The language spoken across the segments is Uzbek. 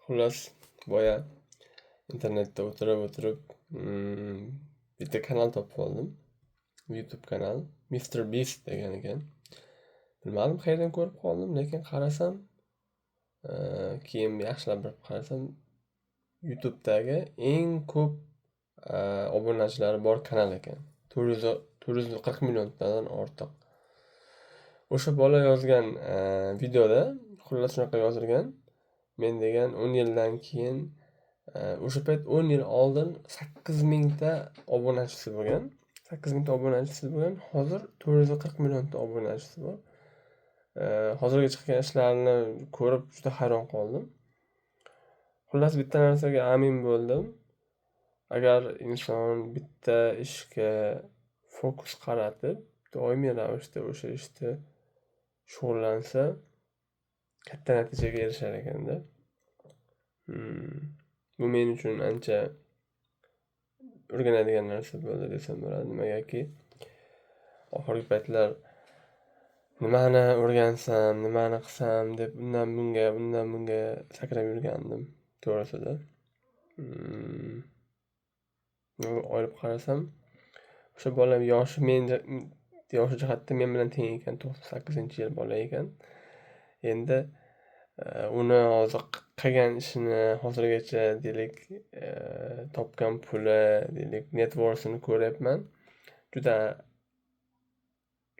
Xullas, boya internetda o'tirib, bitta kanal topib oldim. YouTube kanal. Mr. Beast degan ekan. Bilmadim qayerdan ko'rib qoldim, lekin qarasam, keyin yaxshilab bir qarasam, YouTube'dagi eng ko'p obunachilari bor kanal ekan. 440 milliondan ortiq. O'sha bola yozgan videoda xullas shunaqa yozilgan. Men degan 10 yildan keyin o'sha payt 10 yil oldin 8 mingta obunachisi bo'lgan. 8 mingta obunachisi bo'lgan. Hozir 440 millionta obunachisi bor. Hozirgi chiqqan ishlarini ko'rib juda hayron qoldim. Xullas bitta narsaga amin bo'ldim. Agar inson bitta ishga fokus qaratib, doimiy ravishda o'sha ishda shug'ullansa, katta natijaga erishar ekanda. Bu men uchun ancha o'rganadigan narsa bo'ldi desam bo'ladi. Nimagaki, oxirgi paytlar nimani o'rgansam, nimani qilsam deb undan bunga sakrab yurgandim, to'g'risida. Olib qarasam, o'sha bola yoshi jihatdan men bilan teng ekan, 98-yil bola ekan. Endi uni hozir qilgan ishini hozirgacha deylik, topgan puli, deylik, net worth'ini ko'ryapman. Juda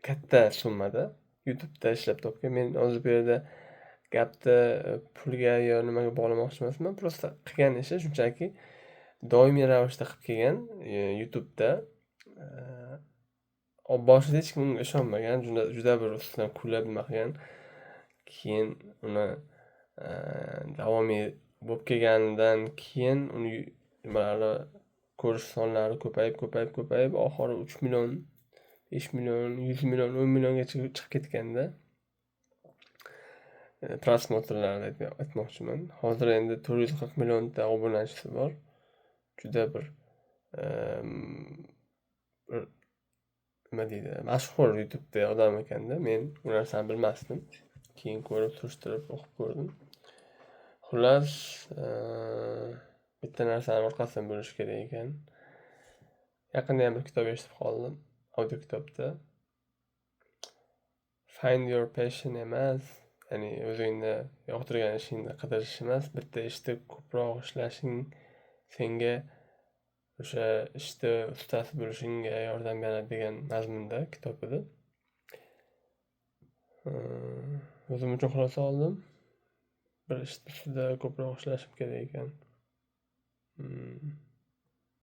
katta summada YouTube'da ishlab topgan. Men hozir bu yerda gapni pulga yo nimaga bog'lamoqchi emasman. Prosta qilgan ishi shunchaki doimiy ravishda qilib kelgan YouTube'da. Boshida hech kim unga ishonmagan, juda bir ustidan kulib nima qilgan. Keyin uni davomiy bo'lib kelganidan keyin uni nimalari ko'rish sonlari ko'payib oxiri 3 million, 5 million, 100 million, 10 milliongacha chiqib ketganda prosmotrlarni aytmoqchiman. Hozir endi 440 millionta obunachisi bor. Juda bir nima deydi, mashhur YouTube'da odam ekanda. Men bu narsani bilmasdim. Keyin ko'rib, surishtirib, o'qib ko'rdim. Xullas, bitta narsani orqasidan bo'lish kerak ekan. Yaqinda ham bir kitob eshitib qoldim, audio kitobda. Find your passion emas, ya'ni o'zingni yoqtirgan ishingni qidirish emas, bitta ishda ko'proq ishlashing senga o'sha ishda ustasi bo'lishingga yordam beradi degan mazmunda kitob edi. O'zim uchun xulosa oldim. Bir ishda ko'proq ishlashim kerak ekan.